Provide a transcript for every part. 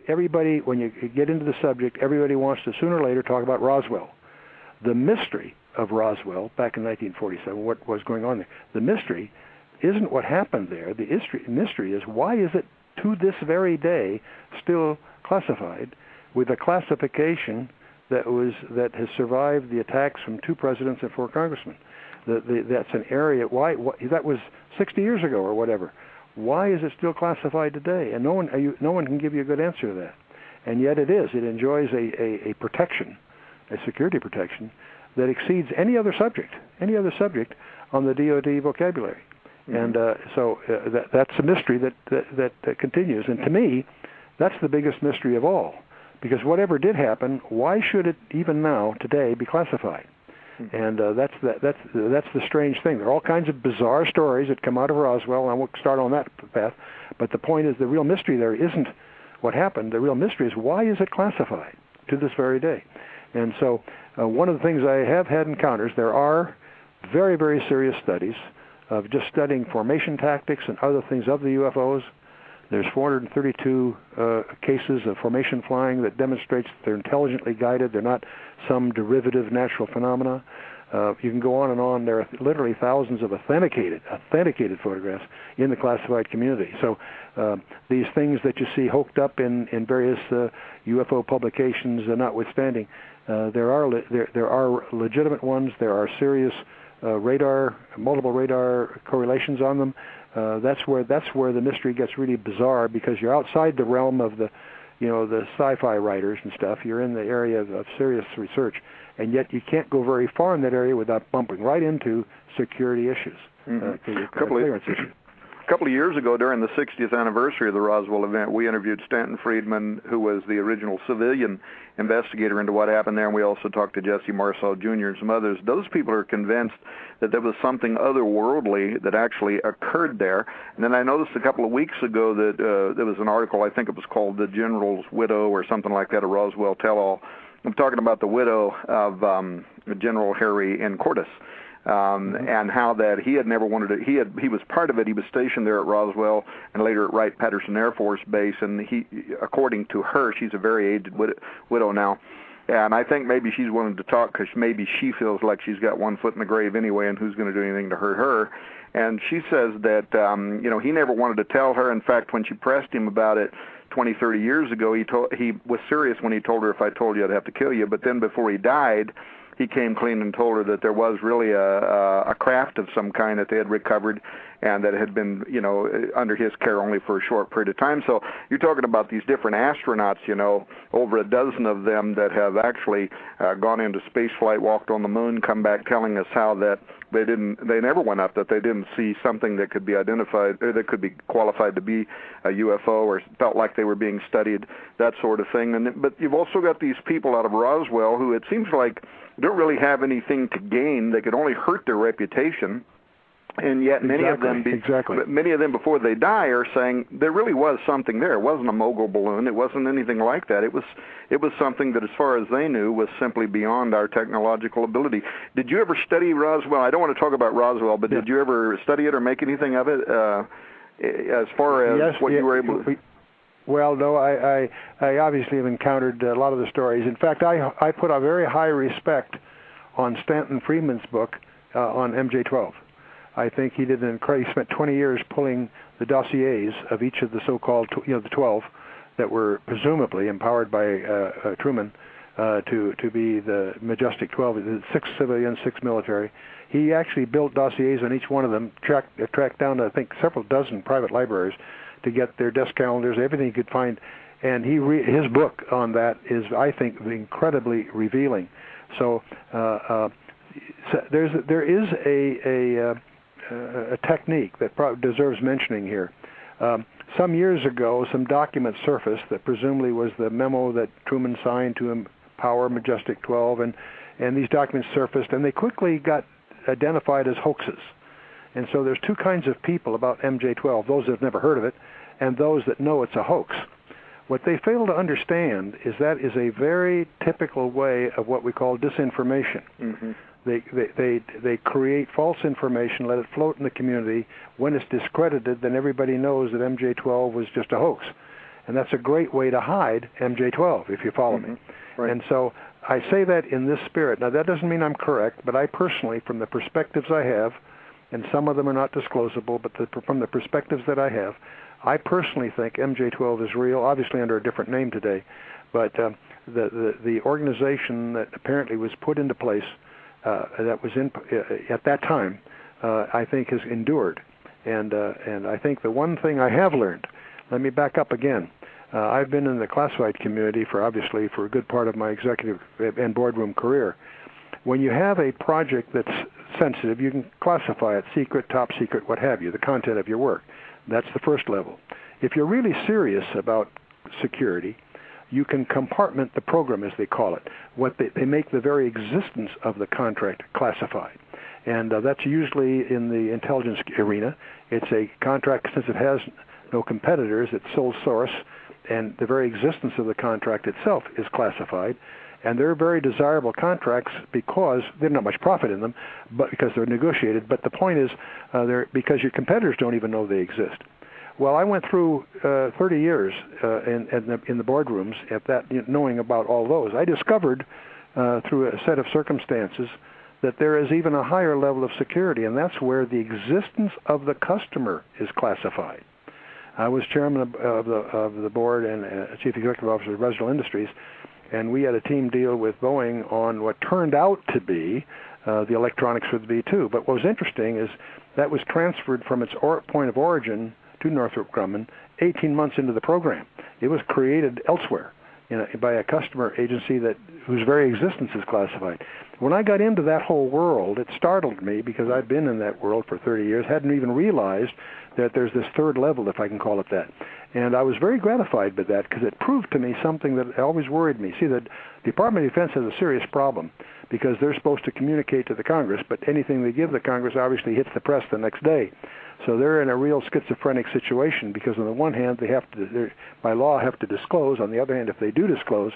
everybody, when you get into the subject, everybody wants to sooner or later talk about Roswell. The mystery of Roswell back in 1947, what was going on there, the mystery isn't what happened there. The mystery is, why is it to this very day still classified with a classification that has survived the attacks from 2 presidents and 4 congressmen? That's an area. Why that was 60 years ago or whatever. Why is it still classified today? And no one can give you a good answer to that. And yet it is. It enjoys a protection, a security protection that exceeds any other subject on the DoD vocabulary. Mm-hmm. And so that's a mystery that continues. And to me, that's the biggest mystery of all, because whatever did happen, why should it even now today be classified? Mm-hmm. And that's the strange thing. There are all kinds of bizarre stories that come out of Roswell, and I won't start on that path. But the point is, the real mystery there isn't what happened. The real mystery is, why is it classified to this very day? And so one of the things I have had encounters, there are very, very serious studies of just studying formation tactics and other things of the UFOs. There's 432 cases of formation flying that demonstrates that they're intelligently guided. They're not some derivative natural phenomena. You can go on and on. There are literally thousands of authenticated photographs in the classified community. So these things that you see hooked up in various UFO publications notwithstanding, there are legitimate ones. There are serious multiple radar correlations on them. That's where the mystery gets really bizarre, because you're outside the realm of the sci-fi writers and stuff. You're in the area of serious research, and yet you can't go very far in that area without bumping right into security issues, clearance issues. A couple of years ago, during the 60th anniversary of the Roswell event, we interviewed Stanton Friedman, who was the original civilian investigator into what happened there, and we also talked to Jesse Marcel Jr. and some others. Those people are convinced that there was something otherworldly that actually occurred there. And then I noticed a couple of weeks ago that there was an article, I think it was called The General's Widow or something like that, a Roswell tell-all. I'm talking about the widow of General Harry N. Cordes. And how that he had never wanted to, he was part of it. He was stationed there at Roswell and later at Wright-Patterson Air Force Base, and he, according to her, she's a very aged widow now, and I think maybe she's willing to talk because maybe she feels like she's got one foot in the grave anyway, and who's going to do anything to hurt her. And she says that he never wanted to tell her. In fact, when she pressed him about it 20, 30 years ago, he was serious when he told her, "If I told you, I'd have to kill you." But then before he died, he came clean and told her that there was really a craft of some kind that they had recovered and that had been, under his care only for a short period of time. So you're talking about these different astronauts, over a dozen of them that have actually gone into space flight, walked on the moon, come back telling us how that they never went up, that they didn't see something that could be identified, or that could be qualified to be a UFO, or felt like they were being studied, that sort of thing. But you've also got these people out of Roswell who, it seems like, don't really have anything to gain. They could only hurt their reputation. And yet many of them before they die are saying there really was something there. It wasn't a mogul balloon. It wasn't anything like that. It was something that, as far as they knew, was simply beyond our technological ability. Did you ever study Roswell? I don't want to talk about Roswell, but did you ever study it or make anything of it as far as what you were able to... Well, no, I obviously have encountered a lot of the stories. In fact, I put a very high respect on Stanton Friedman's book on MJ-12. I think he spent 20 years pulling the dossiers of each of the so-called, the 12 that were presumably empowered by Truman to be the Majestic 12, 6 civilian, 6 military. He actually built dossiers on each one of them, tracked down, I think, several dozen private libraries to get their desk calendars, everything he could find. And his book on that is, I think, incredibly revealing. So there is a technique that deserves mentioning here. Some years ago, some documents surfaced that presumably was the memo that Truman signed to empower Majestic 12, and these documents surfaced, and they quickly got identified as hoaxes. And so there's two kinds of people about MJ-12, those that have never heard of it, and those that know it's a hoax. What they fail to understand is that is a very typical way of what we call disinformation. Mm-hmm. They create false information, let it float in the community. When it's discredited, then everybody knows that MJ-12 was just a hoax. And that's a great way to hide MJ-12, if you follow me. Right. And so I say that in this spirit. Now, that doesn't mean I'm correct, but I personally, from the perspectives I have, and some of them are not disclosable, but from the perspectives that I have, I personally think MJ-12 is real, obviously under a different name today, but the organization that apparently was put into place that was in at that time, I think has endured. And I think the one thing I have learned, let me back up again. I've been in the classified community for a good part of my executive and boardroom career. When you have a project that's sensitive, you can classify it secret, top secret, what have you, the content of your work. That's the first level. If you're really serious about security, you can compartment the program, as they call it. They make the very existence of the contract classified. And that's usually in the intelligence arena. It's a contract, since it has no competitors, it's sole source, and the very existence of the contract itself is classified. And they're very desirable contracts because there's not much profit in them, but because they're negotiated. But the point is, because your competitors don't even know they exist. Well, I went through 30 years in the boardrooms at that, knowing about all those. I discovered through a set of circumstances that there is even a higher level of security, and that's where the existence of the customer is classified. I was chairman of the board and chief executive officer of Residential Industries, and we had a team deal with Boeing on what turned out to be the electronics for the B-2. But what was interesting is that was transferred from its point of origin to Northrop Grumman 18 months into the program. It was created elsewhere by a customer agency whose very existence is classified. When I got into that whole world, it startled me because I'd been in that world for 30 years, hadn't even realized that there's this third level, if I can call it that. And I was very gratified by that because it proved to me something that always worried me. See, the Department of Defense has a serious problem because they're supposed to communicate to the Congress, but anything they give the Congress obviously hits the press the next day. So they're in a real schizophrenic situation because on the one hand, they have to, by law, have to disclose. On the other hand, if they do disclose,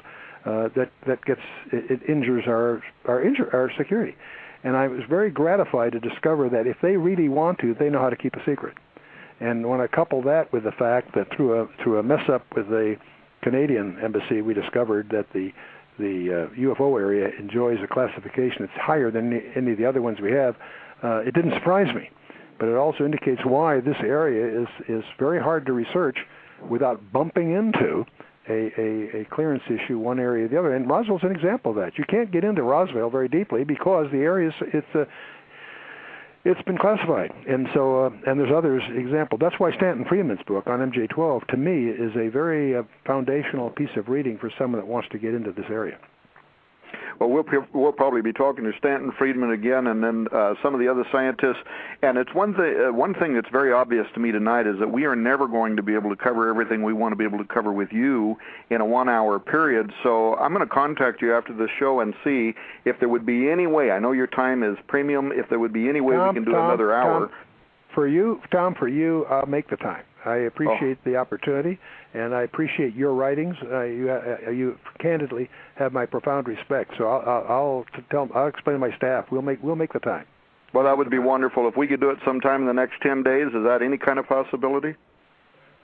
it injures our security. And I was very gratified to discover that if they really want to, they know how to keep a secret. And when I couple that with the fact that through a mess up with the Canadian embassy, we discovered that the UFO area enjoys a classification that's higher than any of the other ones we have, it didn't surprise me. But it also indicates why this area is very hard to research without bumping into a clearance issue, one area or the other. And Roswell's an example of that. You can't get into Roswell very deeply because the area it's been classified. And so and there's others example. That's why Stanton Friedman's book on MJ-12 to me is a very foundational piece of reading for someone that wants to get into this area. Well, we'll probably be talking to Stanton Friedman again, and then some of the other scientists. And it's one thing that's very obvious to me tonight is that we are never going to be able to cover everything we want to be able to cover with you in a 1-hour period. So I'm going to contact you after the show and see if there would be any way. I know your time is premium. If there would be any way we can do another hour. Tom, for you, I'll make the time. I appreciate the opportunity, and I appreciate your writings. You candidly have my profound respect. So I'll explain to my staff. We'll make the time. Well, that would be wonderful. If we could do it sometime in the next 10 days, is that any kind of possibility?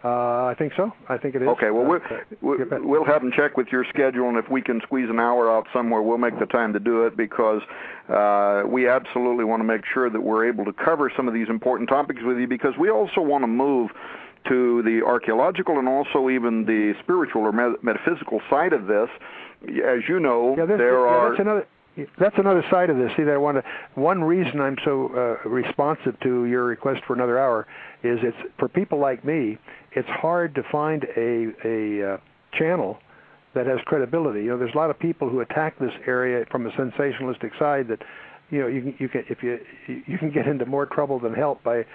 I think so. I think it is. Okay, well, we'll have them check with your schedule, and if we can squeeze an hour out somewhere, we'll make the time to do it because we absolutely want to make sure that we're able to cover some of these important topics with you because we also want to move to the archaeological and also even the spiritual or metaphysical side of this. As you know, that's another side of this. See, one reason I'm so responsive to your request for another hour is it's for people like me. It's hard to find a channel that has credibility. There's a lot of people who attack this area from a sensationalistic side that you can get into more trouble than help by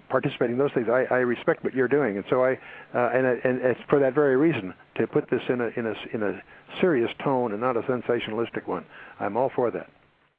participating in those things. I respect what you're doing, and so and it's for that very reason to put this in a serious tone and not a sensationalistic one. I'm all for that.